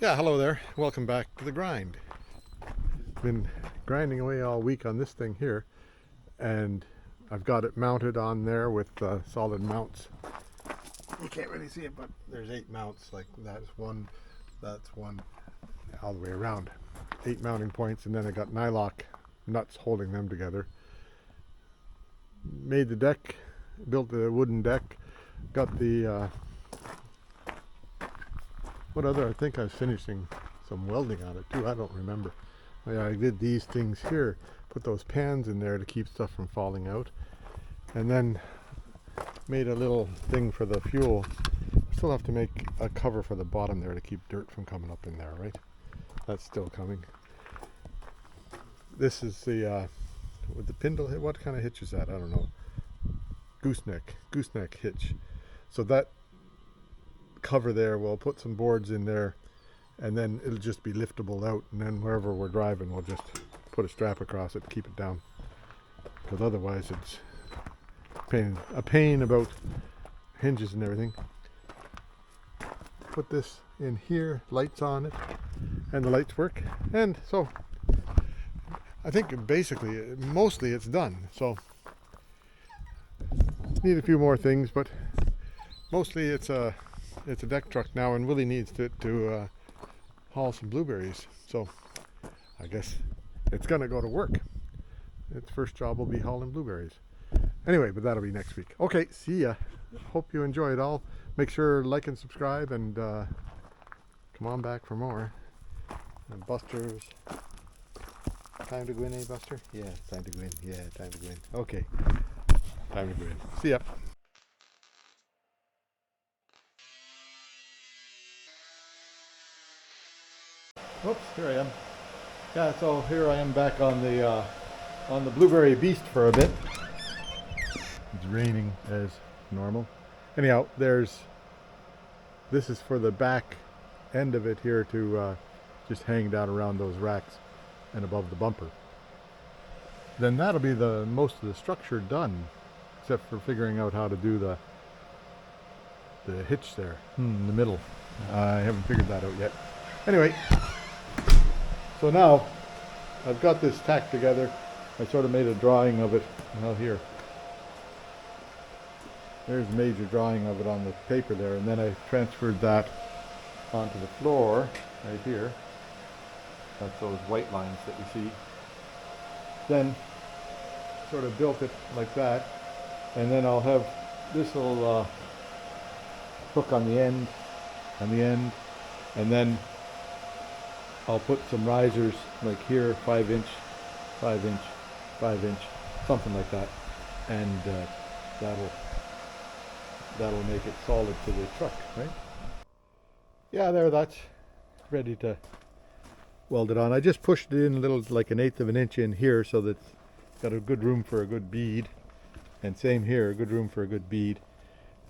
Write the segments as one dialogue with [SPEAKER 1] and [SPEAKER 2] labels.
[SPEAKER 1] Yeah, hello there. Welcome back to the grind. Been grinding away all week on this thing here, and I've got it mounted on there with solid mounts. You can't really see it, but there's 8 mounts. Like that's one, all the way around. 8 mounting points, and then I got nylock nuts holding them together. Made the deck, built the wooden deck, got the I think I was finishing some welding on it too. I don't remember. Yeah, I did these things here, put those pans in there to keep stuff from falling out, and then made a little thing for the fuel. Still have to make a cover for the bottom there to keep dirt from coming up in there, right? That's still coming. This is the with the pindle. What kind of hitch is that? I don't know. Gooseneck hitch. So that cover there, we'll put some boards in there, and then it'll just be liftable out, and then wherever we're driving we'll just put a strap across it to keep it down, because otherwise it's a pain about hinges and everything. Put this in here, lights on it, and the lights work, and so I think basically mostly it's done. So need a few more things, but mostly it's a deck truck now, and Willie needs it to haul some blueberries. So I guess it's gonna go to work. Its first job will be hauling blueberries. Anyway, but that'll be next week. Okay, see ya. Hope you enjoy it all. Make sure to like and subscribe, and come on back for more. And Buster's. Time to go in, eh, Buster? Yeah, time to go in. Yeah, time to go in. Okay, time to go in. See ya. Oops, here I am. Yeah, so here I am back on the blueberry beast for a bit. It's raining as normal. Anyhow, this is for the back end of it here to just hang down around those racks and above the bumper. Then that'll be the most of the structure done, except for figuring out how to do the hitch there in the middle. I haven't figured that out yet. Anyway. So now I've got this tacked together. I sort of made a drawing of it. Well, here. There's a major drawing of it on the paper there, and then I transferred that onto the floor right here. That's those white lines that you see. Then sort of built it like that, and then I'll have this little hook on the end, and then I'll put some risers like here, 5 inch, 5 inch, 5 inch, something like that, and that'll make it solid to the truck, right? Yeah, that's ready to weld it on. I just pushed it in a little, like 1/8 of an inch in here, so that it's got a good room for a good bead, and same here, good room for a good bead,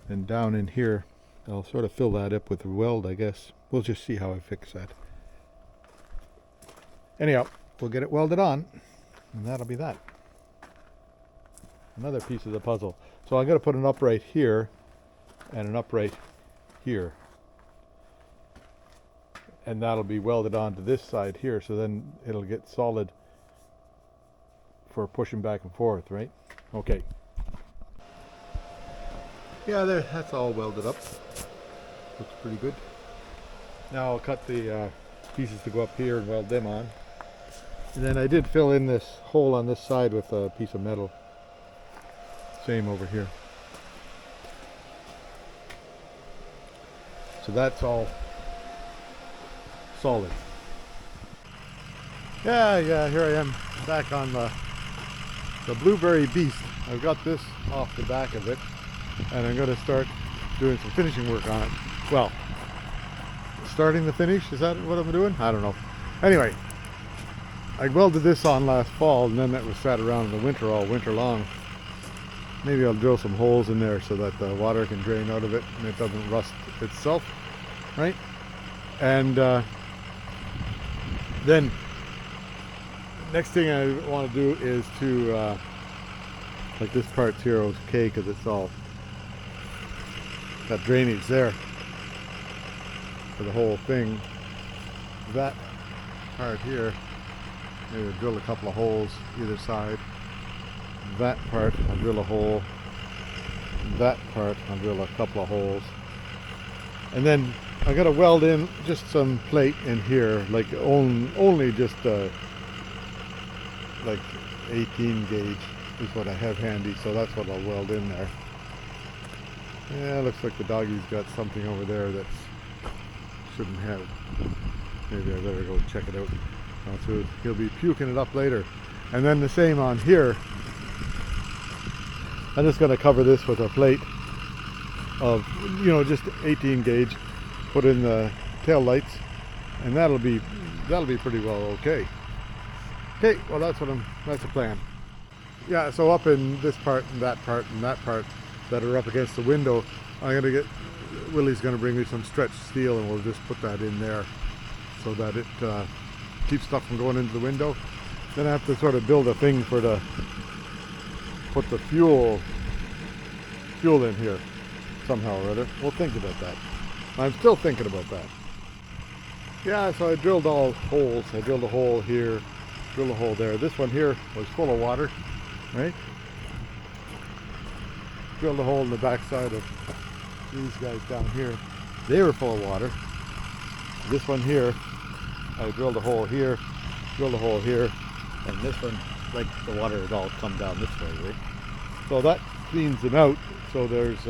[SPEAKER 1] and down in here I'll sort of fill that up with a weld, I guess. We'll just see how I fix that. Anyhow, we'll get it welded on, and that'll be that. Another piece of the puzzle. So I'm going to put an upright here and an upright here, and that'll be welded onto this side here, so then it'll get solid for pushing back and forth, right? Okay. Yeah, that's all welded up. Looks pretty good. Now I'll cut the pieces to go up here and weld them on. And then I did fill in this hole on this side with a piece of metal. Same over here. So that's all solid. Yeah, here I am back on the blueberry beast. I've got this off the back of it, and I'm going to start doing some finishing work on it. Well, starting the finish, is that what I'm doing? I don't know. Anyway, I welded this on last fall, and then that was sat around in the winter all winter long. Maybe I'll drill some holes in there so that the water can drain out of it and it doesn't rust itself, right? And then next thing I want to do is to like this part's here is okay because it's all got drainage there for the whole thing. that part here, maybe drill a couple of holes either side. That part, I'll drill a hole. That part, I'll drill a couple of holes. And then I gotta weld in just some plate in here, like only just like 18 gauge is what I have handy, so that's what I'll weld in there. Yeah, looks like the doggy's got something over there that shouldn't have it. Maybe I better go check it out. So he'll be puking it up later. And then the same on here. I'm just gonna cover this with a plate of, you know, just 18 gauge, put in the tail lights, and that'll be pretty well okay. Okay, well that's the plan. Yeah, so up in this part and that part and that part that are up against the window, Willie's gonna bring me some stretched steel, and we'll just put that in there so that it keeps stuff from going into the window. Then I have to sort of build a thing put the fuel in here somehow or other. We'll think about that. I'm still thinking about that. Yeah, so I drilled all holes. I drilled a hole here, drilled a hole there. This one here was full of water, right? Drilled a hole in the backside of these guys down here. They were full of water. This one here, I drilled a hole here, drilled a hole here, and this one, like the water has all come down this way, right? So that cleans them out. So there's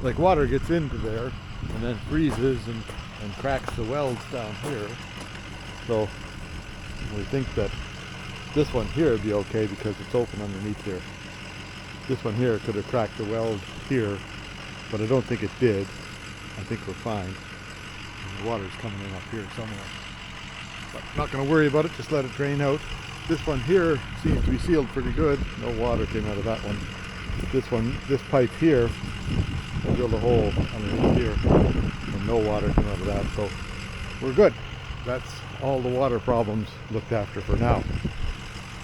[SPEAKER 1] like water gets into there and then freezes and cracks the welds down here. So we think that this one here would be okay because it's open underneath here. This one here could have cracked the weld here, but I don't think it did. I think we're fine. And the water's coming in up here somewhere. But I'm not going to worry about it, just let it drain out. This one here seems to be sealed pretty good. No water came out of that one. This pipe here, I drilled a hole underneath here, and no water came out of that, so we're good. That's all the water problems looked after for now.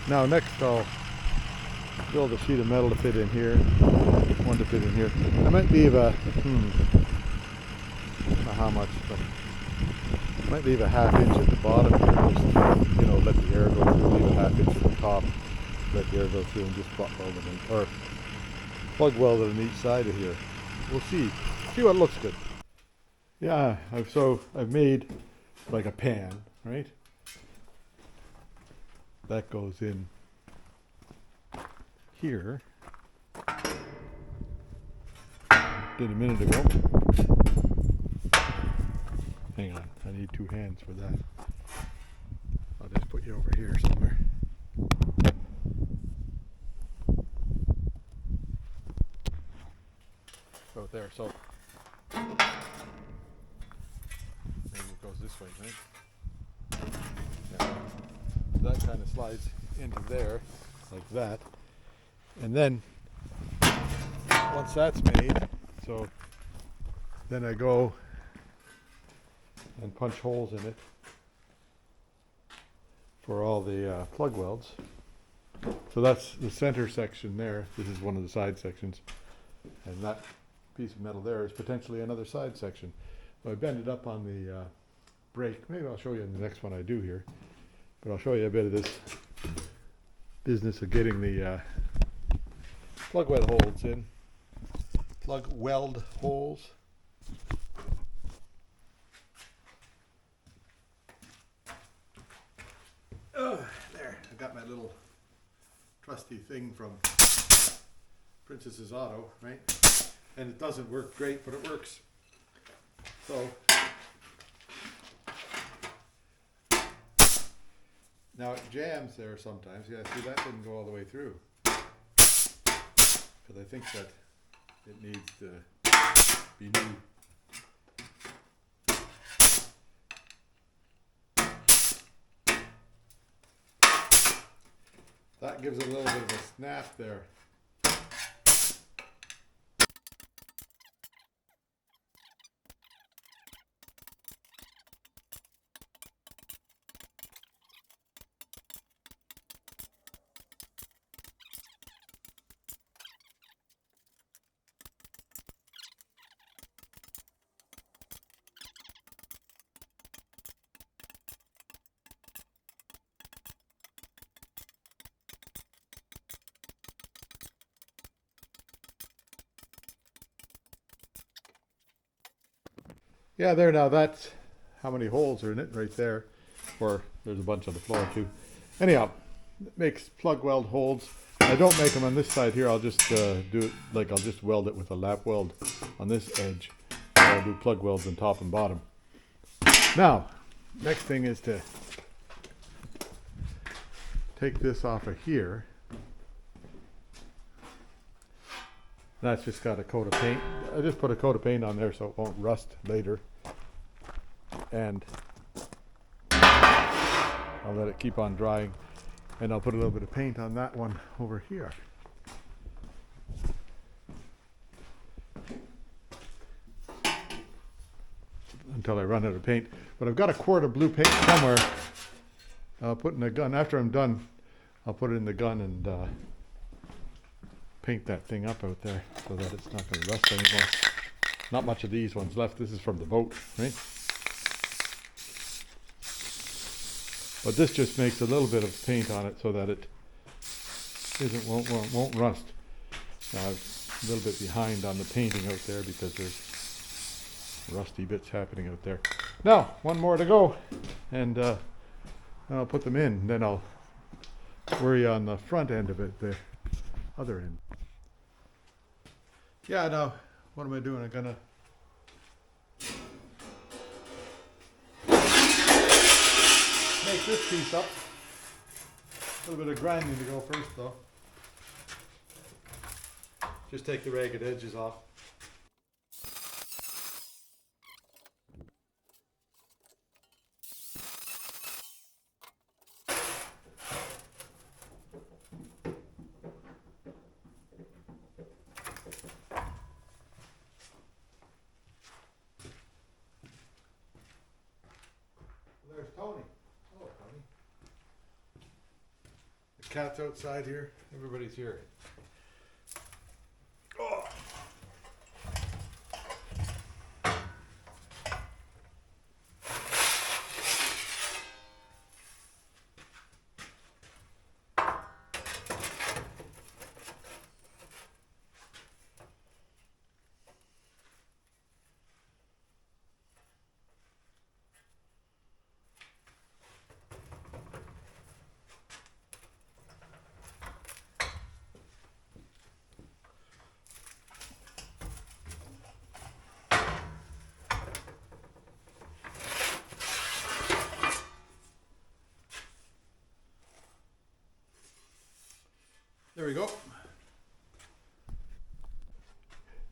[SPEAKER 1] Now next I'll build a sheet of metal to fit in here, one to fit in here. I might leave a, I don't know how much, but I might leave a ½ inch at the bottom here, just, you know, let the air go through, leave a ½ inch at the top, let the air go through, and just butt weld it in, or plug weld it on each side of here. We'll see what looks good. Yeah, I've made like a pan, right? That goes in here. Did a minute ago. Hang on, I need 2 hands for that. I'll just put you over here somewhere. So there, so maybe it goes this way, right? Yeah. That kind of slides into there, like that. And then, once that's made, so then I go and punch holes in it for all the plug welds. So that's the center section there. This is one of the side sections. And that piece of metal there is potentially another side section. So I bend it up on the brake. Maybe I'll show you in the next one I do here. But I'll show you a bit of this business of getting the plug weld holes in. Plug weld holes. Oh, there. I got my little trusty thing from Princess's Auto, right? And it doesn't work great, but it works. So now it jams there sometimes. Yeah, see, that didn't go all the way through. Because I think that it needs to be new. That gives it a little bit of a snap there. Yeah, there now, that's how many holes are in it right there. Or there's a bunch on the floor too. Anyhow, it makes plug weld holes. I don't make them on this side here. I'll just do it like I'll just weld it with a lap weld on this edge. I'll do plug welds on top and bottom. Now, next thing is to take this off of here. That's just got a coat of paint. I just put a coat of paint on there so it won't rust later. And I'll let it keep on drying. And I'll put a little bit of paint on that one over here. Until I run out of paint. But I've got a quart of blue paint somewhere. I'll put in the gun. After I'm done, I'll put it in the gun and paint that thing up out there so that it's not going to rust anymore. Not much of these ones left. This is from the boat, right? But this just makes a little bit of paint on it so that it won't rust. Now I'm a little bit behind on the painting out there because there's rusty bits happening out there. Now, one more to go, and I'll put them in. Then I'll worry on the front end of it, the other end. Yeah, now, what am I doing? I'm gonna make this piece up. A little bit of grinding to go first though. Just take the ragged edges off. There's Tony. Hello, Tony. The cat's outside here. Everybody's here. Oh. There we go.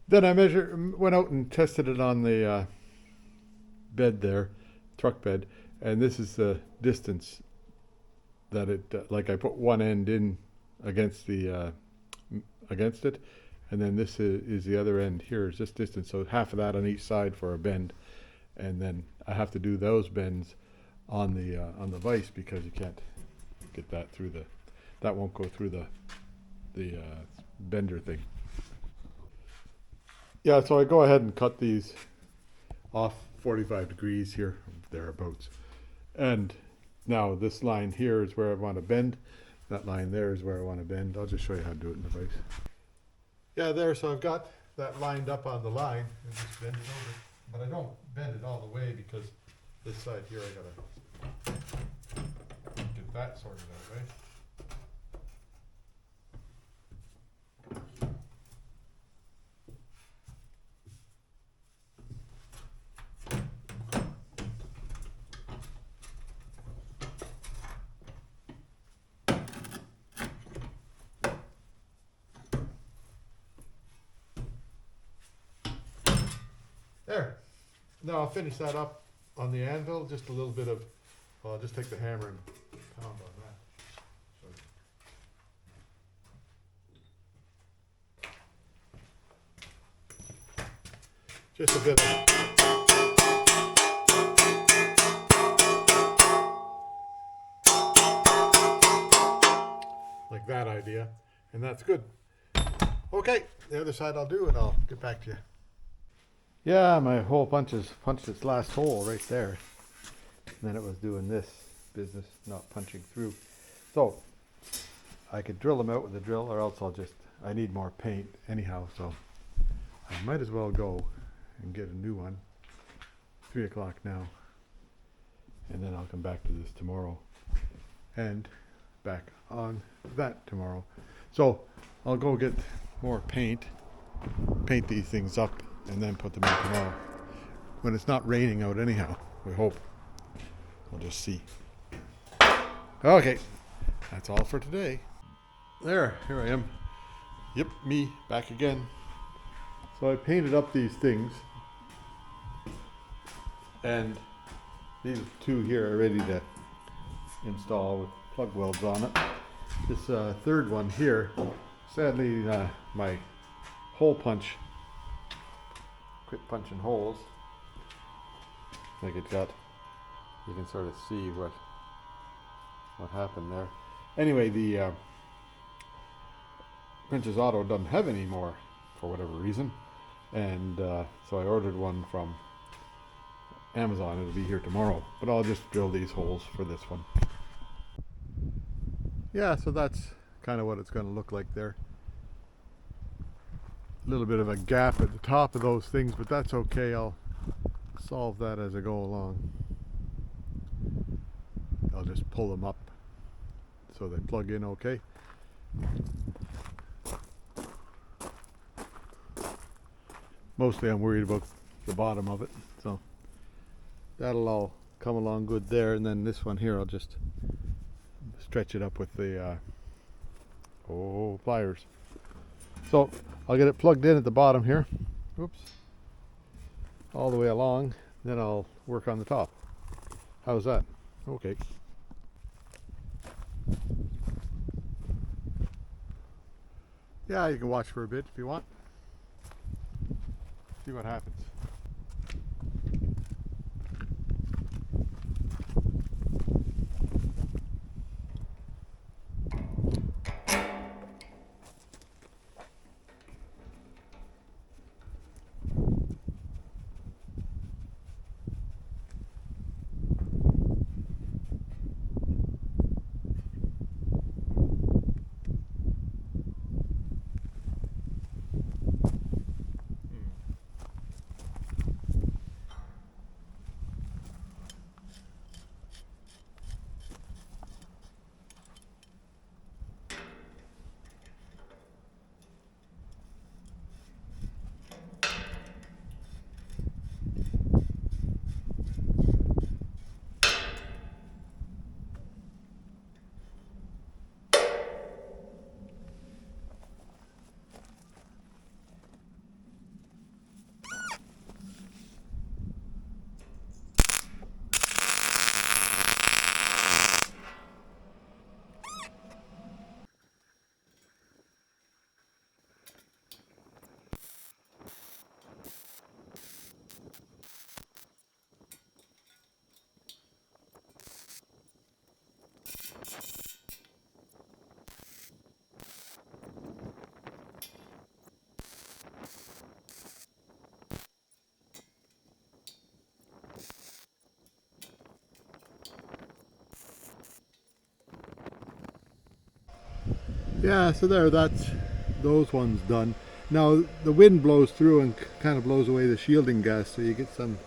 [SPEAKER 1] Then I went out and tested it on the bed there, truck bed, and this is the distance that it, like I put one end in against the, against it, and then this is the other end here is this distance, so half of that on each side for a bend, and then I have to do those bends on the vise because you can't get that through the, that won't go through the bender thing. Yeah, so I go ahead and cut these off 45 degrees here, thereabouts. And now this line here is where I want to bend. That line there is where I want to bend. I'll just show you how to do it in the vise. Yeah, there, so I've got that lined up on the line and just bend it over. But I don't bend it all the way because this side here I gotta get that sorted out, right? There. Now I'll finish that up on the anvil, just a little bit of, well, I'll just take the hammer and pound on that. Just a bit of, like that idea, and that's good. Okay, the other side I'll do and I'll get back to you. Yeah, my hole punched its last hole right there. And then it was doing this business, not punching through. So, I could drill them out with a drill or else I need more paint anyhow, so I might as well go and get a new one. 3 o'clock now, and then I'll come back to this tomorrow and back on that tomorrow. So I'll go get more paint these things up, and then put them in tomorrow when it's not raining out anyhow, we hope. We'll just see. Okay, that's all for today. There, here I am. Yep, me, back again. So I painted up these things, and these two here are ready to install with plug welds on it. This third one here, sadly my hole punch quit punching holes. I think it got, you can sort of see what happened there. Anyway, the Princess Auto doesn't have any more for whatever reason, and so I ordered one from Amazon. It'll be here tomorrow, but I'll just drill these holes for this one. Yeah, so that's kind of what it's going to look like there. A little bit of a gap at the top of those things, but that's okay. I'll solve that as I go along. I'll just pull them up so they plug in okay. Mostly I'm worried about the bottom of it, so that'll all come along good there. And then this one here, I'll just stretch it up with the pliers. So I'll get it plugged in at the bottom here. Oops. All the way along. Then I'll work on the top. How's that? Okay. Yeah, you can watch for a bit if you want. See what happens. Yeah, so there, that's those ones done. Now the wind blows through and kind of blows away the shielding gas, so you get some,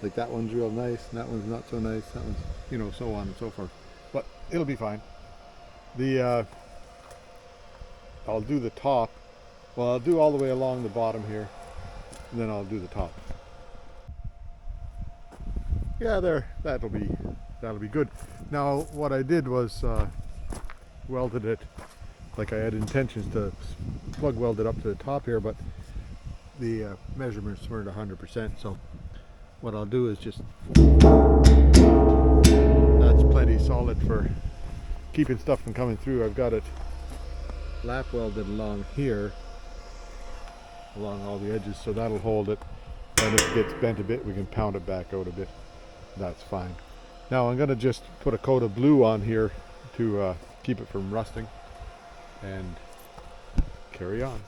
[SPEAKER 1] like that one's real nice and that one's not so nice, that one's, you know, so on and so forth. But it'll be fine. The I'll do the top. Well, I'll do all the way along the bottom here, and then I'll do the top. Yeah, there, that'll be good. Now what I did was welded it like I had intentions to plug weld it up to the top here, but the measurements weren't 100%, so what I'll do is just, that's plenty solid for keeping stuff from coming through. I've got it lap welded along here, along all the edges, so that'll hold it, and if it gets bent a bit we can pound it back out a bit. That's fine. Now I'm going to just put a coat of blue on here to keep it from rusting, and carry on.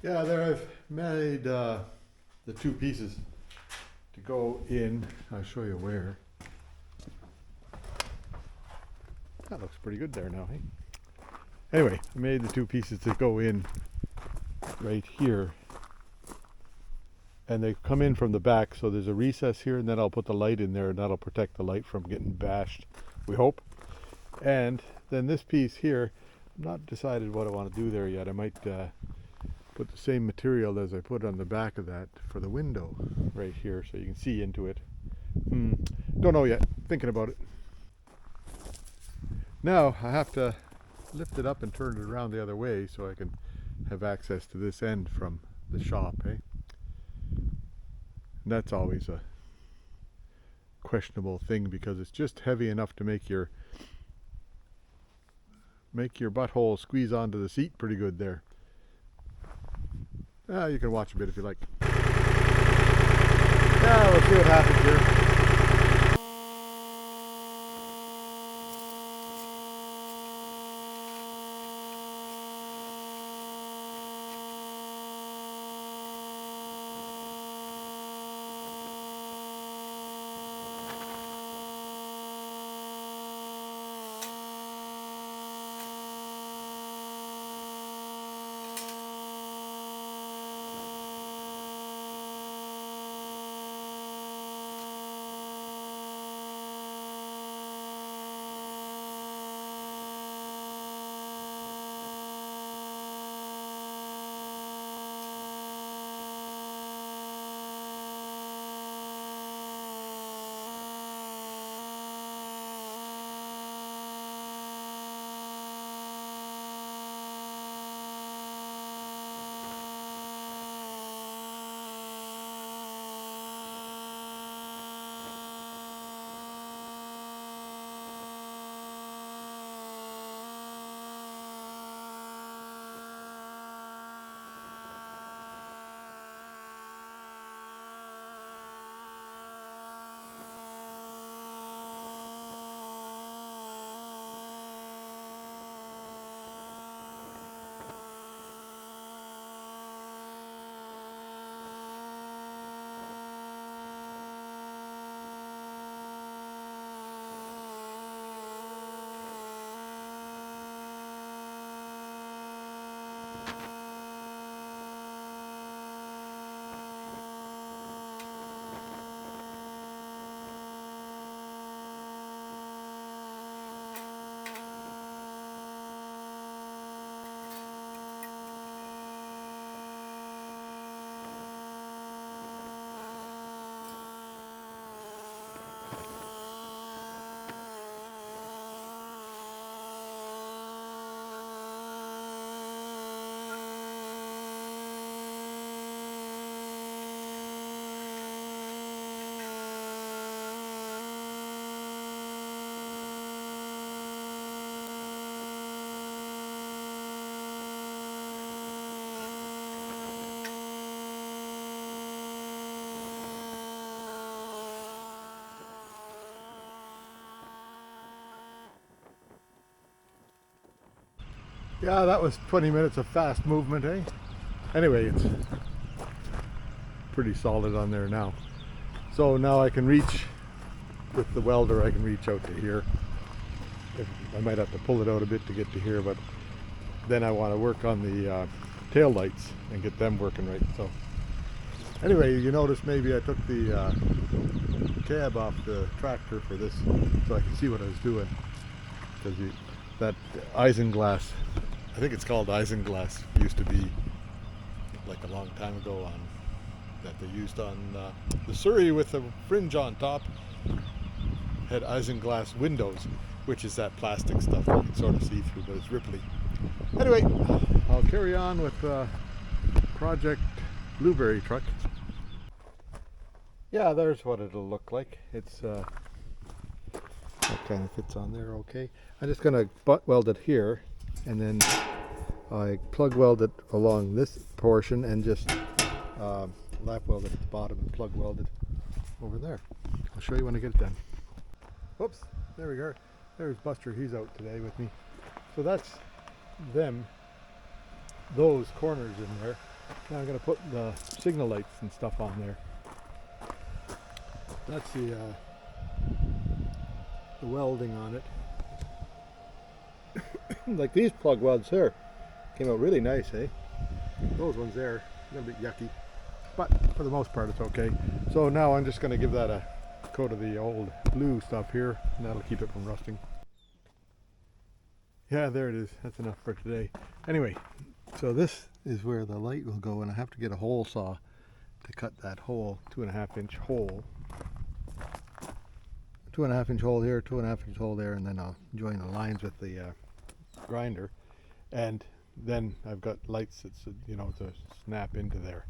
[SPEAKER 1] Yeah, there I've made the two pieces to go in. I'll show you where. That looks pretty good there now, hey? Anyway, I made the two pieces to go in right here. and they come in from the back, so there's a recess here, and then I'll put the light in there, and that'll protect the light from getting bashed, we hope. And then this piece here, I'm not decided what I want to do there yet. I might put the same material as I put on the back of that for the window right here, so you can see into it. Don't know yet, thinking about it. Now I have to lift it up and turn it around the other way so I can have access to this end from the shop, eh? And that's always a questionable thing, because it's just heavy enough to make your butthole squeeze onto the seat pretty good there. You can watch a bit if you like. Yeah, we'll see what happens here. Yeah, that was 20 minutes of fast movement, eh? Anyway, it's pretty solid on there now. So now I can reach, with the welder, I can reach out to here. I might have to pull it out a bit to get to here, but then I want to work on the tail lights and get them working right. So anyway, you notice maybe I took the cab off the tractor for this so I can see what I was doing, because that isinglass, I think it's called isinglass, used to be like a long time ago on that they used on the Surrey with the fringe on top, had isinglass windows, which is that plastic stuff you can sort of see through, but it's ripply. Anyway, I'll carry on with Project Blueberry truck. Yeah, there's what it'll look like. It's that kind of fits on there okay. I'm just going to butt weld it here, and then I plug weld it along this portion and just lap weld it at the bottom and plug weld it over there. I'll show you when I get it done. Whoops, there we go. There's Buster, he's out today with me. So that's those corners in there. Now I'm going to put the signal lights and stuff on there. That's the welding on it. Like these plug welds here came out really nice, eh? Those ones there, a little bit yucky. but for the most part it's okay. So now I'm just going to give that a coat of the old blue stuff here, and that'll keep it from rusting. Yeah, there it is. That's enough for today. Anyway, so this is where the light will go, and I have to get a hole saw to cut that hole, 2.5 inch hole. 2.5 inch hole here, 2.5 inch hole there, and then I'll join the lines with the grinder, and then I've got lights that's to snap into there.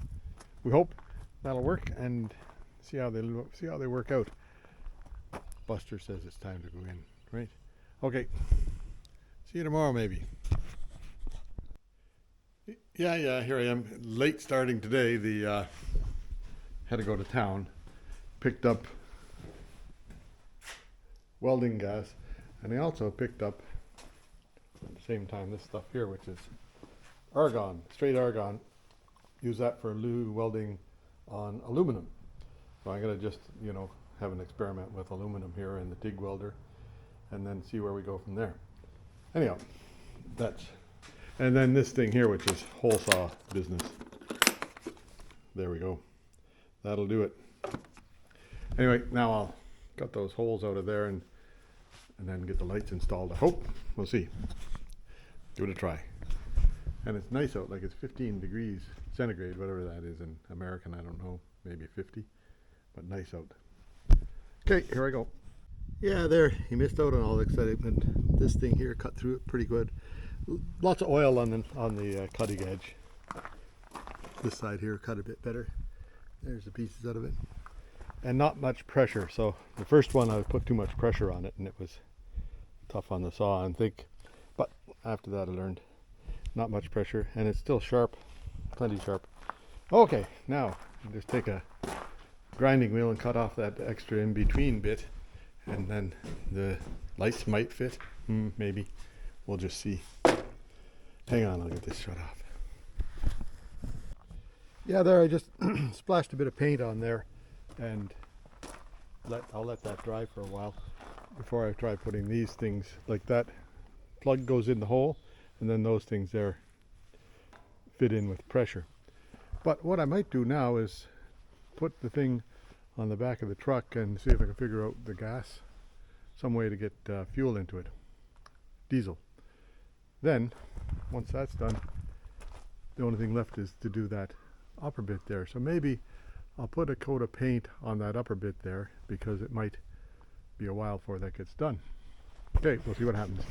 [SPEAKER 1] We hope that'll work, and see how they work out. Buster says it's time to go in, right? Okay. See you tomorrow, maybe. Yeah, here I am. Late starting today. Had to go to town. Picked up welding gas, and I also picked up at the same time this stuff here, which is argon, straight argon. Use that for welding on aluminum. So I'm gonna just have an experiment with aluminum here in the TIG welder, and then see where we go from there. Anyhow, and then this thing here, which is hole saw business. There we go. That'll do it. Anyway, now I'll cut those holes out of there and then get the lights installed. I hope. We'll see. Give it a try. And it's nice out, like it's 15 degrees centigrade, whatever that is in American, I don't know, maybe 50, but nice out. Okay, here I go. Yeah, there, you missed out on all the excitement. This thing here cut through it pretty good. Lots of oil on the cutting edge. This side here cut a bit better. There's the pieces out of it. And not much pressure. So the first one I put too much pressure on it and it was tough on the saw and thick. But after that I learned not much pressure, and it's still sharp, plenty sharp. Okay, now just take a grinding wheel and cut off that extra in between bit, and then the lights might fit. Maybe. We'll just see. Hang on, I'll get this shut off. Yeah, there I just splashed a bit of paint on there, and I'll let that dry for a while before I try putting these things. Like that plug goes in the hole, and then those things there fit in with pressure. But what I might do now is put the thing on the back of the truck and see if I can figure out the gas, some way to get fuel into it, diesel. Then once that's done, the only thing left is to do that upper bit there. So maybe I'll put a coat of paint on that upper bit there, because it might be a while before that gets done. Okay, we'll see what happens.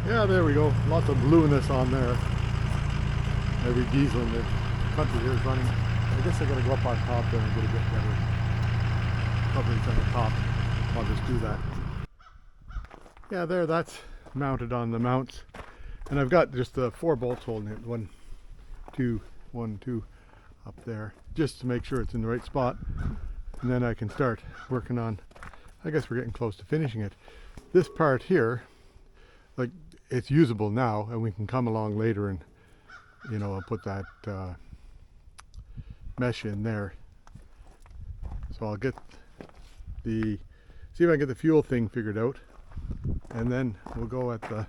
[SPEAKER 1] Yeah, there we go. Lots of blueness on there. Every diesel in the country here is running. I guess I gotta go up on top there and get a bit better coverage on the top. I'll just do that. Yeah, there, that's mounted on the mounts. And I've got just 4 bolts holding it. 1, 2, 1, 2 up there, just to make sure it's in the right spot. And then I can start working on, I guess we're getting close to finishing it. This part here, like, it's usable now, and we can come along later and I'll put that mesh in there. So I'll see if I can get the fuel thing figured out, and then we'll go at the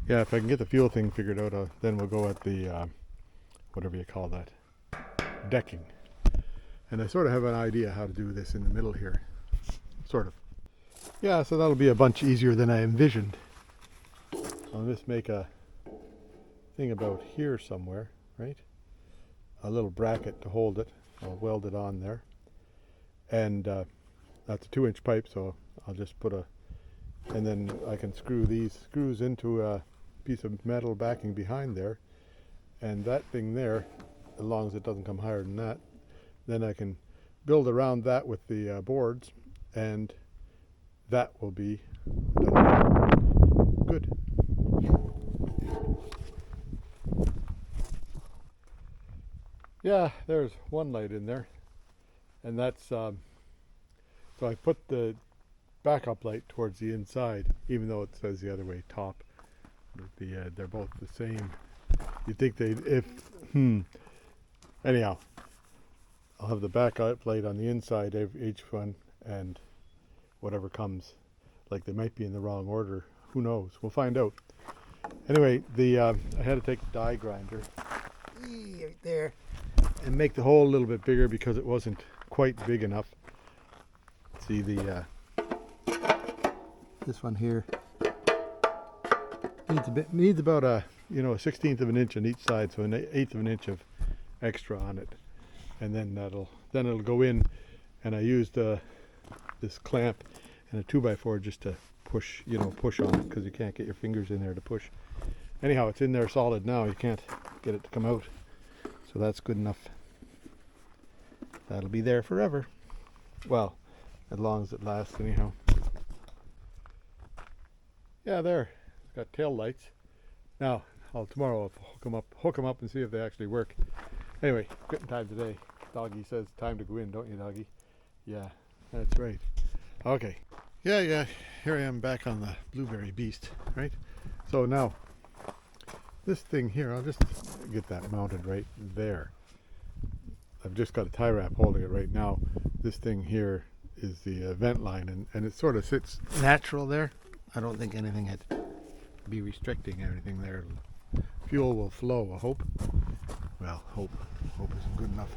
[SPEAKER 1] if I can get the fuel thing figured out, then we'll go at the whatever you call that, decking. And I sort of have an idea how to do this in the middle here, sort of. Yeah, so that'll be a bunch easier than I envisioned. I'll just make a thing about here somewhere, right? A little bracket to hold it. I'll weld it on there. And that's a 2-inch pipe, so I'll just put and then I can screw these screws into a piece of metal backing behind there. And that thing there, as long as it doesn't come higher than that, then I can build around that with the boards, and that will be done. Good. Yeah, there's one light in there, and that's so I put the backup light towards the inside, even though it says the other way, top. They're both the same. You'd think anyhow, I'll have the backup light on the inside of each one, and whatever comes, like they might be in the wrong order. Who knows? We'll find out. Anyway, I had to take the die grinder right there and make the hole a little bit bigger because it wasn't quite big enough. See this one here needs about a 1/16 of an inch on each side, so an 1/8 of an inch of extra on it, and then it'll go in. And I used this clamp and a 2x4 just to push on it, because you can't get your fingers in there to push. Anyhow, it's in there solid now. You can't get it to come out, so that's good enough. That'll be there forever. Well, as long as it lasts, anyhow. Yeah, there. It's got tail lights. Now, tomorrow I'll hook them up and see if they actually work. Anyway, quitting time today. Doggy says time to go in, don't you, Doggy? Yeah, that's right. Okay. Yeah. Here I am back on the blueberry beast, right? So now, this thing here, I'll just get that mounted right there. I've just got a tie wrap holding it right now. This thing here is the vent line, and it sort of sits natural there. I don't think anything had to be restricting anything there. Fuel will flow, I hope. Well, hope isn't good enough.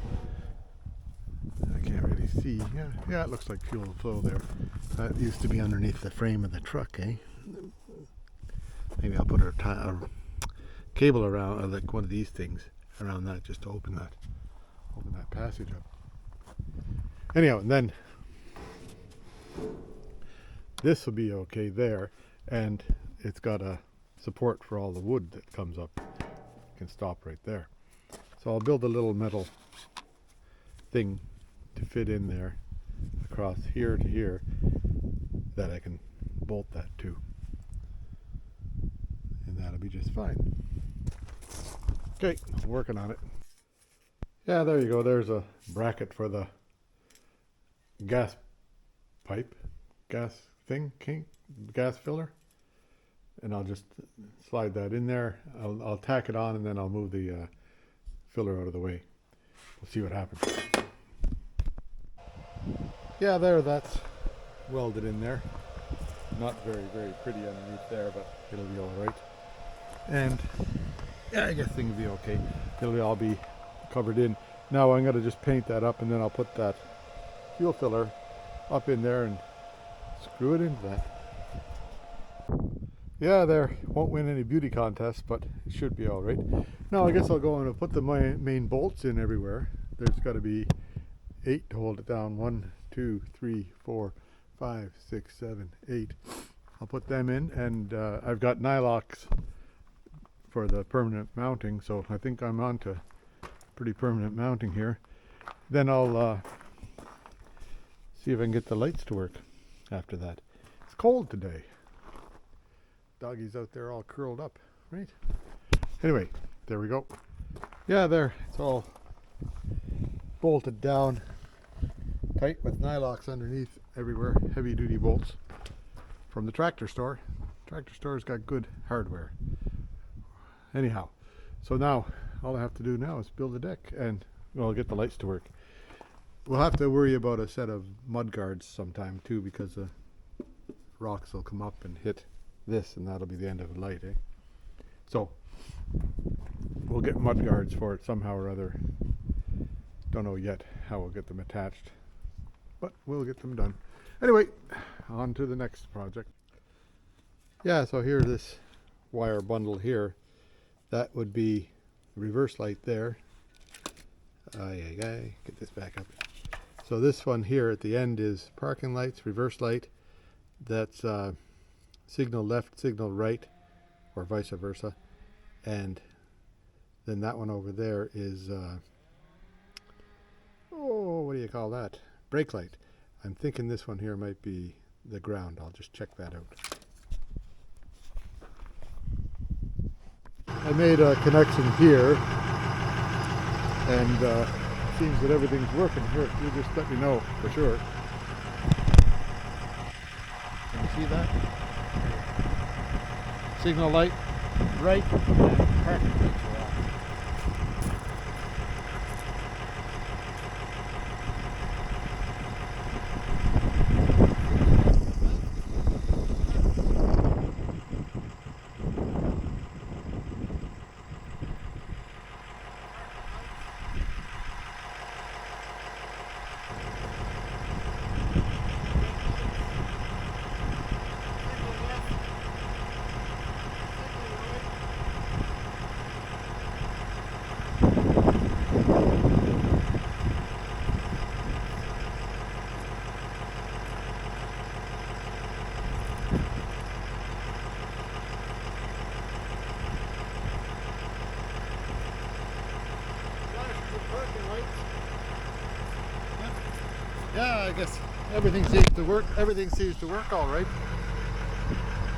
[SPEAKER 1] I can't really see. Yeah, it looks like fuel will flow there. That used to be underneath the frame of the truck, eh? Maybe I'll put a cable around, or like one of these things around that, just to open that passage up. Anyhow, and then this will be okay there, and it's got a support for all the wood that comes up. You can stop right there. So I'll build a little metal thing to fit in there across here to here that I can bolt that to, and that'll be just fine. Okay, I'm working on it. Yeah, there you go. There's a bracket for the gas pipe, gas filler, and I'll just slide that in there. I'll tack it on, and then I'll move the filler out of the way. We'll see what happens. Yeah, that's welded in there. Not very, very pretty underneath there, but it'll be all right. And yeah, I guess things will be okay. It'll all be covered in. Now I'm going to just paint that up, and then I'll put that fuel filler up in there and screw it into that. Yeah, there won't win any beauty contests, but it should be all right. Now I guess I'll go and put the main bolts in everywhere. There's got to be 8 to hold it down. 1, 2, 3, 4, 5, 6, 7, 8. I'll put them in, and I've got nylocks for the permanent mounting, so I think I'm on to pretty permanent mounting here. Then I'll see if I can get the lights to work after that. It's cold today. Doggy's out there all curled up, right? Anyway, there we go. Yeah, there, it's all bolted down tight with nylocks underneath everywhere. Heavy duty bolts from the tractor store. Tractor store's got good hardware. Anyhow, so now all I have to do now is build a deck, and well, get the lights to work. We'll have to worry about a set of mud guards sometime too, because the rocks will come up and hit this, and that'll be the end of the light, eh? So we'll get mud guards for it somehow or other. Don't know yet how we'll get them attached, but we'll get them done. Anyway, on to the next project. Yeah, so here's this wire bundle here. That would be the reverse light there. Get this back up. So this one here at the end is parking lights, reverse light. That's signal left, signal right, or vice versa. And then that one over there is, what do you call that? Brake light. I'm thinking this one here might be the ground. I'll just check that out. I made a connection here, and it seems that everything's working here. You just let me know for sure. Can you see that? Signal light right, and parking lights are off. Yeah, I guess everything seems to work. Everything seems to work all right.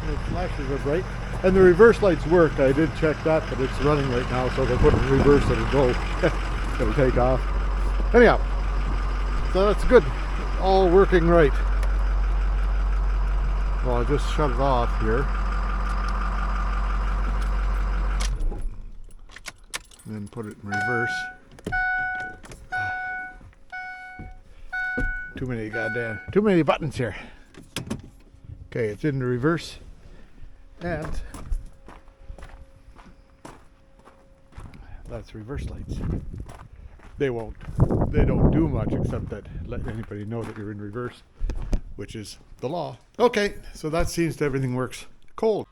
[SPEAKER 1] The flashes are bright. And the reverse lights work. I did check that, but it's running right now, so if I put it in reverse, it'll go. It'll take off. Anyhow, so that's good. All working right. Well, I'll just shut it off here. And then put it in reverse. Too many buttons here. Okay, it's in the reverse. And that's reverse lights. They don't do much except that let anybody know that you're in reverse, which is the law. Okay, so that seems to everything works cold.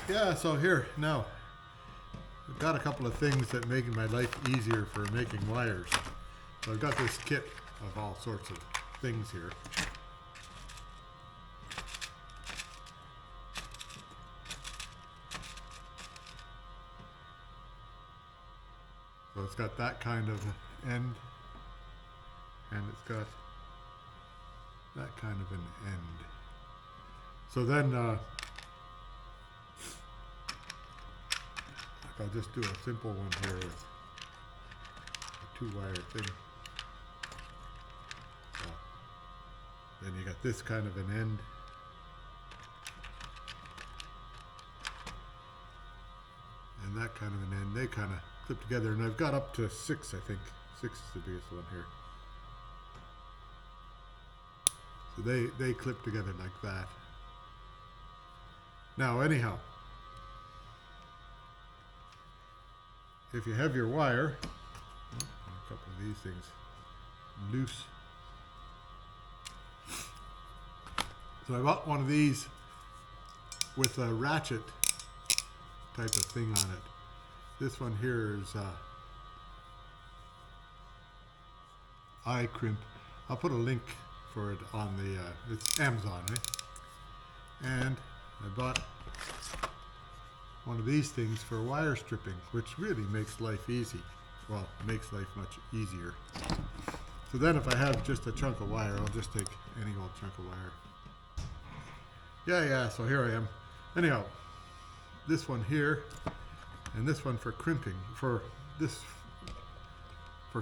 [SPEAKER 1] Yeah, so here now I've got a couple of things that make my life easier for making wires. So I've got this kit of all sorts of things here. So it's got that kind of end, and it's got that kind of an end. So then I'll just do a simple one here with a 2-wire thing. So then you got this kind of an end. And that kind of an end. They kind of clip together, and I've got up to 6, I think. 6 is the biggest one here. So they clip together like that. Now anyhow, if you have your wire, a couple of these things loose. So I bought one of these with a ratchet type of thing on it. This one here is eye crimp. I'll put a link for it on the, it's Amazon, right? And I bought one of these things for wire stripping, which really makes life easy. Well, makes life much easier. So then if I have just a chunk of wire, I'll just take any old chunk of wire. Yeah, so here I am. Anyhow, this one here, and this one for crimping, for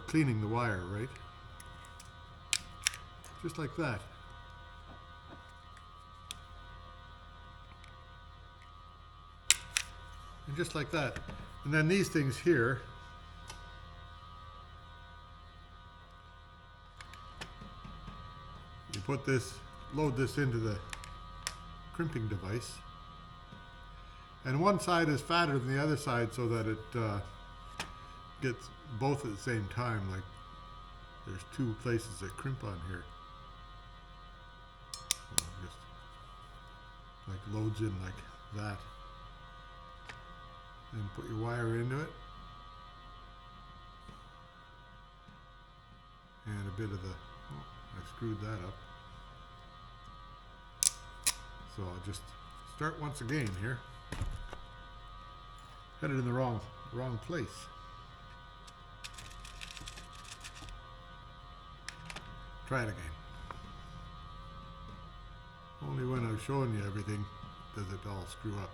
[SPEAKER 1] cleaning the wire, right? Just like that. And just like that. And then these things here, you put this, load this into the crimping device. And one side is fatter than the other side so that it gets both at the same time. Like there's 2 places that crimp on here. So just like loads in like that. And put your wire into it. And a bit of the, oh, I screwed that up. So I'll just start once again here. Had it in the wrong place. Try it again. Only when I'm showing you everything does it all screw up.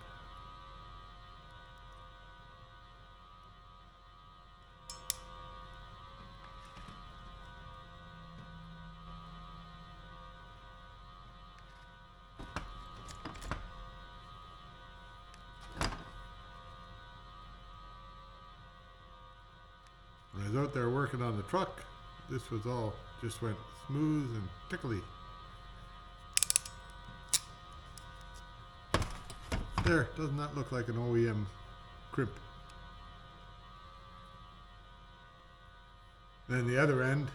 [SPEAKER 1] When I was out there working on the truck, this was all just went smooth and tickly. There, doesn't that look like an OEM crimp? Then the other end,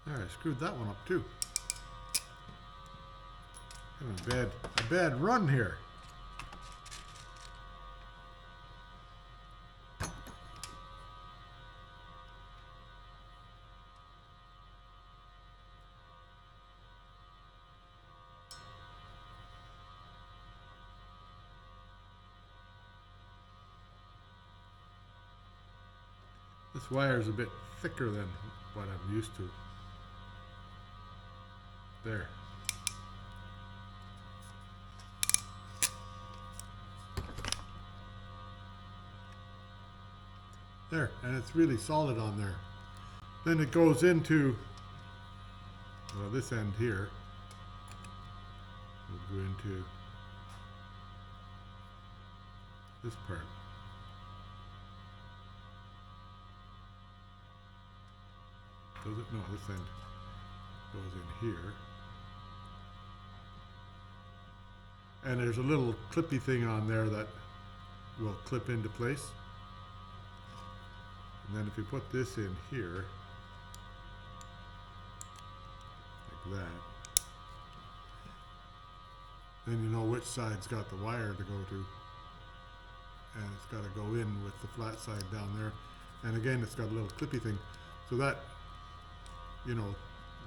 [SPEAKER 1] There, I screwed that one up too. Having a bad run here. This wire is a bit thicker than what I'm used to. There. There, and it's really solid on there. Then it goes into, well, this end here. We'll go into this part. Does it? No, this end goes in here. And there's a little clippy thing on there that will clip into place. And then if you put this in here, like that, then you know which side's got the wire to go to. And it's got to go in with the flat side down there. And again, it's got a little clippy thing. So that, you know,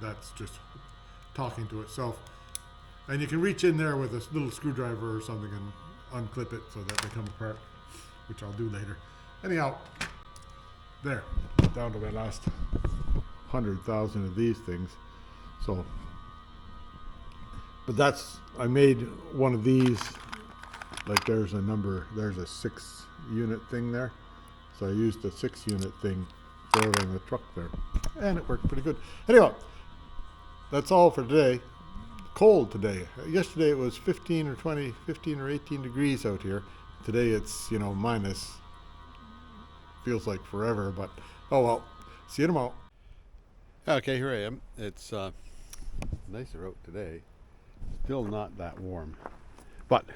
[SPEAKER 1] that's just talking to itself. And you can reach in there with a little screwdriver or something and unclip it so that they come apart, which I'll do later. Anyhow, there, down to my last 100,000 of these things. So, but that's, I made one of these, like there's a 6 unit thing there. So I used the 6 unit thing for it on the truck there. And it worked pretty good. Anyway, that's all for today. Cold today. Yesterday it was 15 or 18 degrees out here. Today it's, you know, minus. Feels like forever, but oh well. See you tomorrow. Okay, here I am. It's nicer out today. Still not that warm. But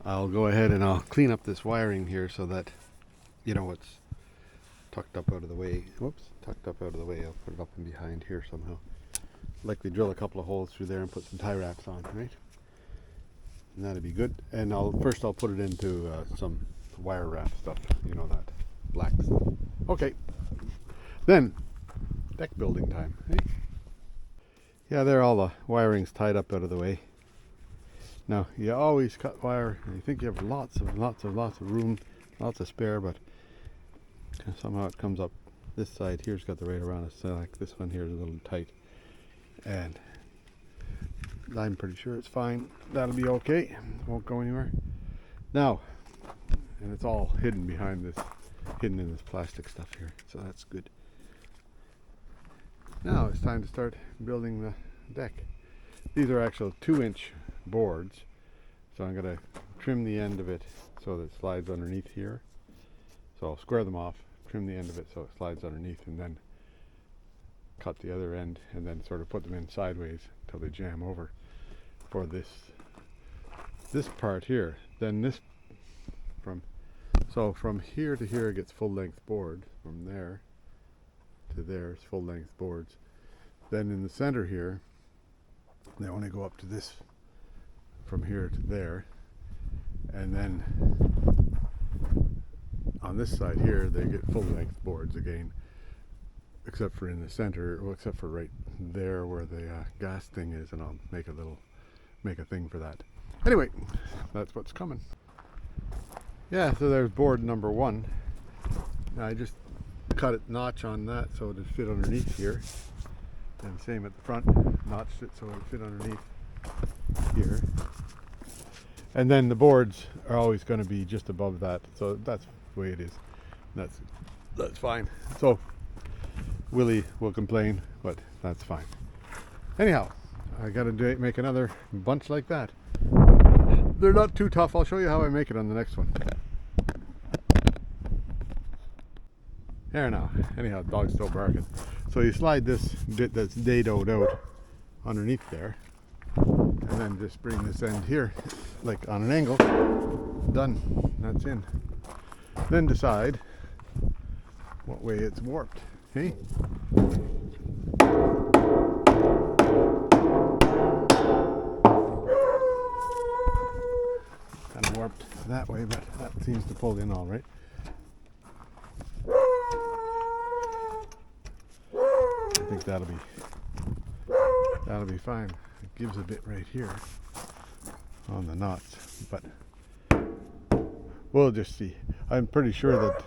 [SPEAKER 1] I'll go ahead and I'll clean up this wiring here so that, you know, it's tucked up out of the way. Whoops, tucked up out of the way. I'll put it up in behind here somehow. Likely drill a couple of holes through there and put some tie wraps on, right? And that'd be good. And I'll put it into some wire wrap stuff, you know, that black stuff. Okay, then deck building time. Eh? Yeah, there, all the wiring's tied up out of the way. Now you always cut wire and you think you have lots of room, lots of spare, but somehow it comes up. This side here's got the right around it, so like this one here is a little tight. And I'm pretty sure it's fine. That'll be okay. It won't go anywhere. Now, and it's all hidden behind this, hidden in this plastic stuff here. So that's good. Now it's time to start building the deck. These are actual 2-inch boards. So I'm going to trim the end of it so that it slides underneath here. So I'll square them off, trim the end of it so it slides underneath, and then cut the other end and then sort of put them in sideways until they jam over for this part here. Then this from here to here it gets full length board. From there to there is full length boards. Then in the center here they only go up to this, from here to there, and then on this side here they get full length boards again, except for in the center, well, except for right there where the gas thing is, and I'll make a thing for that. Anyway, that's what's coming. Yeah, so there's board number 1. Now I just cut it notch on that so it'd fit underneath here, and same at the front, notched it so it'd fit underneath here. And then the boards are always going to be just above that, so that's the way it is. That's fine. So Willie will complain, but that's fine. Anyhow, I gotta make another bunch like that. They're not too tough. I'll show you how I make it on the next one. There now. Anyhow, dog's still barking. So you slide this bit that's dadoed out underneath there, and then just bring this end here, like on an angle. Done. That's in. Then decide what way it's warped. Hey? that way, but that seems to pull in all right. I think that'll be fine. It gives a bit right here on the knots, but we'll just see. I'm pretty sure that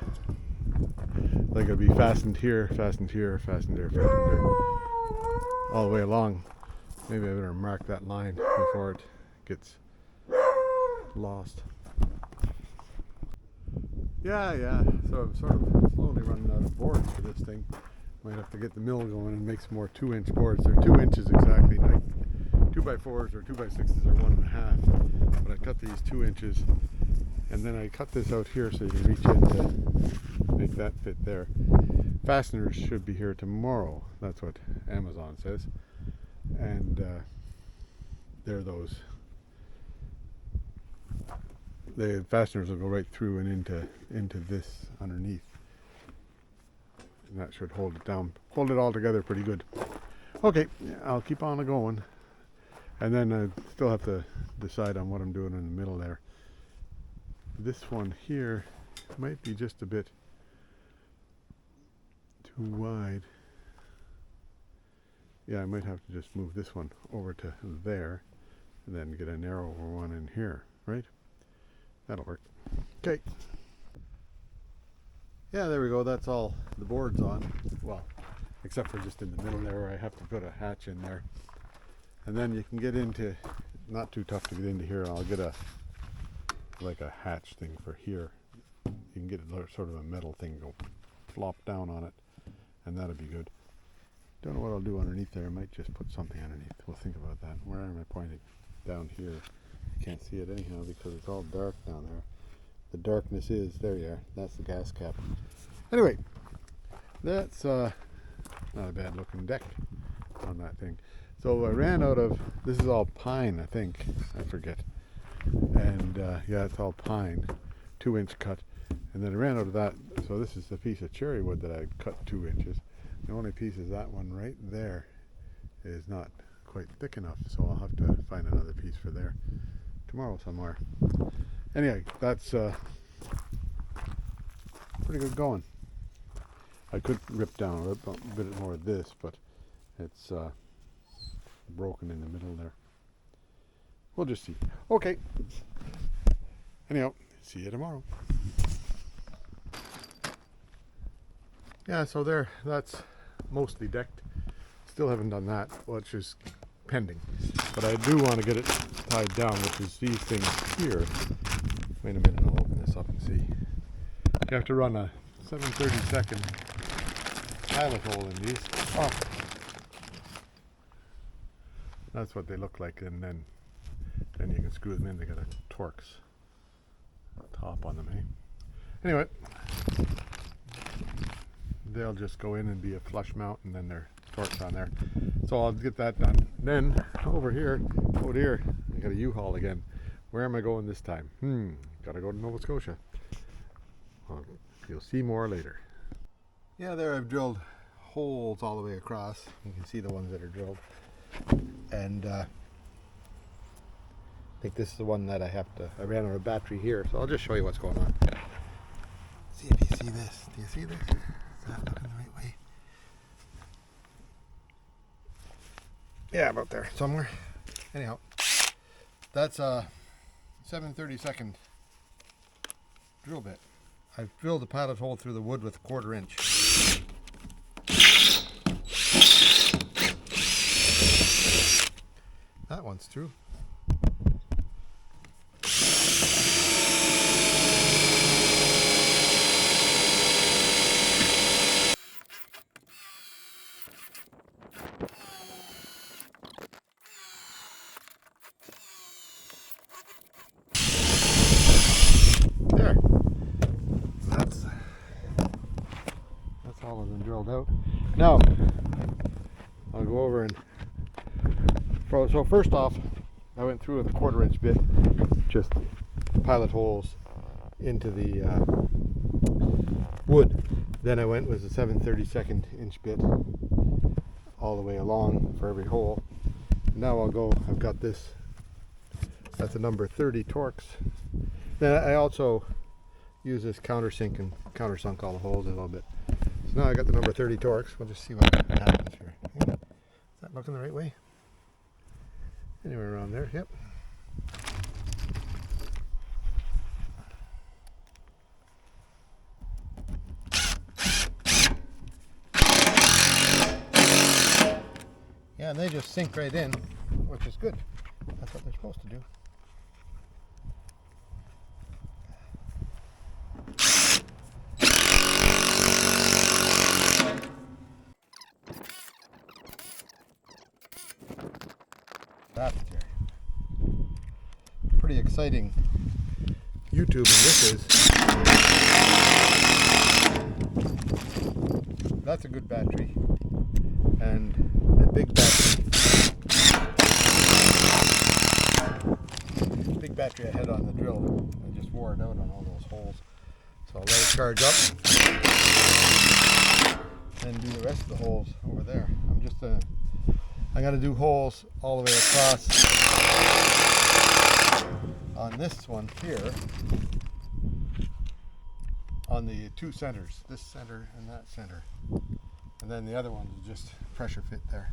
[SPEAKER 1] like it'll be fastened here, fastened here, fastened there, fastened there, all the way along. Maybe I better mark that line before it gets lost. Yeah. So I'm sort of slowly running out of boards for this thing. Might have to get the mill going and make some more 2-inch boards. They're 2 inches exactly, like 2x4s or 2x6s are 1.5. But I cut these 2 inches, and then I cut this out here so you can reach in to make that fit there. Fasteners should be here tomorrow. That's what Amazon says. And they're those. The fasteners will go right through and into this underneath. And that should hold it down, hold it all together pretty good. Okay, I'll keep on going. And then I still have to decide on what I'm doing in the middle there. This one here might be just a bit too wide. Yeah, I might have to just move this one over to there and then get a narrower one in here, right? That'll work. Okay. Yeah, there we go. That's all the boards on. Well, except for just in the middle there where I have to put a hatch in there. And then you can get into, not too tough to get into here. I'll get like a hatch thing for here. You can get sort of a metal thing, go flop down on it, and that'll be good. Don't know what I'll do underneath there. I might just put something underneath. We'll think about that. Where am I pointing? Down here. You can't see it anyhow because it's all dark down there. The darkness is, there you are, that's the gas cap. Anyway, that's not a bad looking deck on that thing. So I ran out of, this is all pine I think, I forget. And yeah, it's all pine, 2-inch cut. And then I ran out of that, so this is the piece of cherry wood that I cut 2 inches. The only piece is that one right there is not quite thick enough, so I'll have to find another piece for there tomorrow somewhere. Anyway, that's pretty good going. I could rip down a bit more of this, but it's broken in the middle there. We'll just see. Okay. Anyhow, see you tomorrow. Yeah, so there, that's mostly decked. Still haven't done that, which is pending. But I do want to get it tied down, which is these things here. Wait a minute, I'll open this up and see. You have to run a 7/32 pilot hole in these. Oh. That's what they look like, and then you can screw them in. They got a Torx top on them, eh? Anyway, they'll just go in and be a flush mount, and then they're Torx on there. So I'll get that done. Then over here, I got a U-Haul again. Where am I going this time? Gotta go to Nova Scotia. Well, you'll see more later. Yeah, there I've drilled holes all the way across. You can see the ones that are drilled. And I think this is the one that I ran out of battery here, so I'll just show you what's going on. See if you see this. Do you see this? Is that looking the right way? Yeah, about there somewhere. Anyhow, that's a 7/32 drill bit. I've drilled a pilot hole through the wood with a 1/4 inch. That one's through. There. That's all of them drilled out. Now I'll go over and so first off, I went through with a 1/4 inch bit, just pilot holes into the wood. Then I went with a 7/32 inch bit all the way along for every hole. Now I'll go, I've got this, that's a number 30 Torx, Then I also use this countersink and countersunk all the holes a little bit. So now I got the number 30 Torx. We'll just see what happens here. Is that looking the right way? Anywhere around there, yep. Yeah, and they just sink right in, which is good. That's what they're supposed to do. That's pretty exciting YouTubing this is. That's a good battery. And a big battery. Big battery I had on the drill. I just wore it out on all those holes. So I'll let it charge up. And do the rest of the holes over there. I got to do holes all the way across on this one here, on the two centers, this center and that center, and then the other one will just pressure fit there.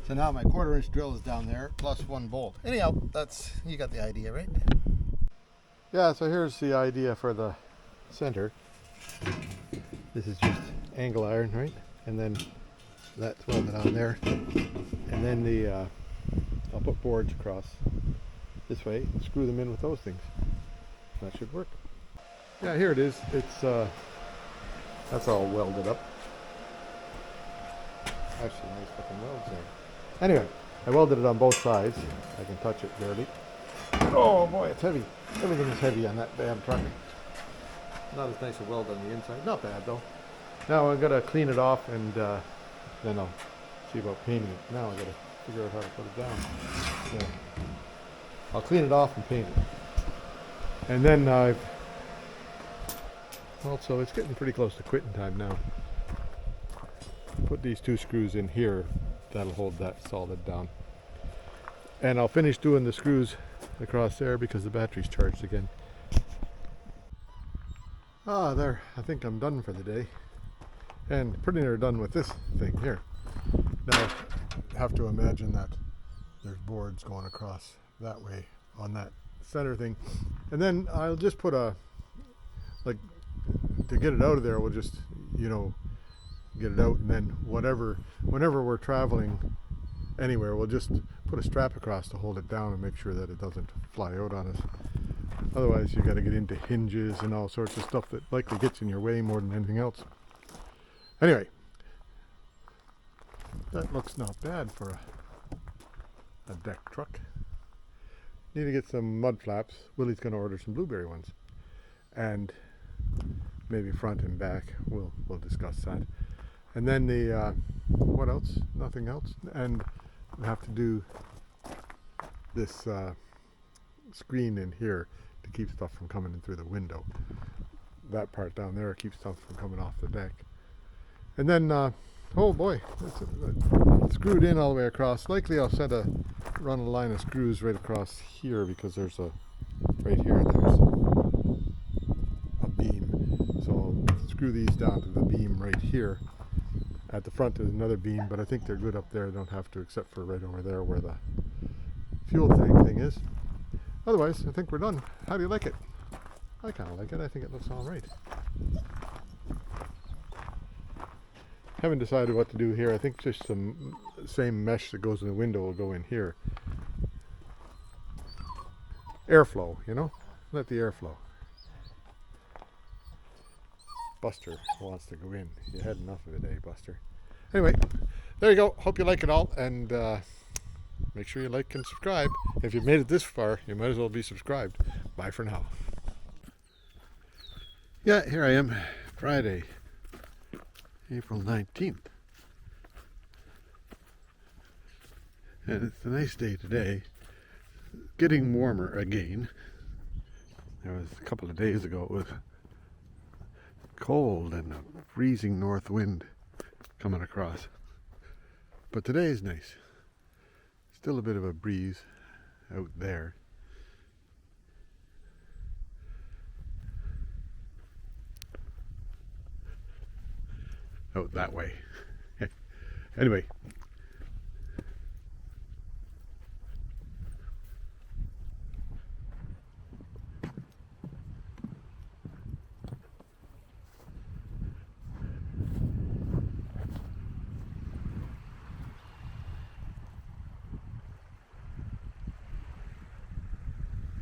[SPEAKER 1] So now my 1/4 inch drill is down there, plus 1 bolt. Anyhow, you got the idea, right? Yeah, so here's the idea for the center. This is just angle iron, right? And then that's welded on there. And then I'll put boards across this way and screw them in with those things. That should work. Yeah, here it is. That's all welded up. Actually, nice looking welds there. Anyway, I welded it on both sides. I can touch it barely. Oh boy, it's heavy. Everything is heavy on that damn truck. Not as nice a weld on the inside. Not bad though. Now I'm gonna clean it off and then I'll see about painting it. Now I gotta figure out how to put it down. So I'll clean it off and paint it. And then also it's getting pretty close to quitting time now. Put these 2 screws in here. That'll hold that solid down. And I'll finish doing the screws across there because the battery's charged again. There. I think I'm done for the day. And pretty near done with this thing here. Now, I have to imagine that there's boards going across that way on that center thing. And then I'll just put to get it out of there, we'll just, get it out, and then whenever we're traveling anywhere, we'll just put a strap across to hold it down and make sure that it doesn't fly out on us. Otherwise you got to get into hinges and all sorts of stuff that likely gets in your way more than anything else. Anyway, that looks not bad for a deck truck. Need to get some mud flaps. Willie's going to order some blueberry ones, and maybe front and back. We'll discuss that. And then what else? Nothing else. And we have to do this screen in here to keep stuff from coming in through the window. That part down there keeps stuff from coming off the deck. And then, oh boy, it's screwed in all the way across. Likely I'll run a line of screws right across here because there's right here there's a beam. So I'll screw these down to the beam right here. At the front there's another beam, but I think they're good up there. I don't have to, except for right over there where the fuel tank thing is. Otherwise, I think we're done. How do you like it? I kind of like it. I think it looks all right. Haven't decided what to do here. I think just some same mesh that goes in the window will go in here. Airflow, let the air flow. Buster wants to go in. You had enough of it, eh, Buster? Anyway, there you go. Hope you like it all, and make sure you like and subscribe. If you've made it this far, you might as well be subscribed. Bye for now. Yeah, here I am, Friday, April 19th. And it's a nice day today. Getting warmer again. There was a couple of days ago, it was cold and a freezing north wind coming across. But today is nice. Still a bit of a breeze out there. Out that way. Anyway.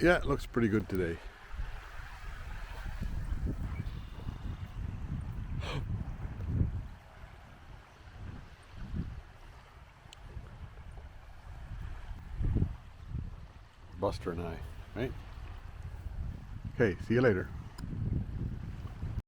[SPEAKER 1] Yeah, it looks pretty good today. Buster and I, right? Okay, see you later.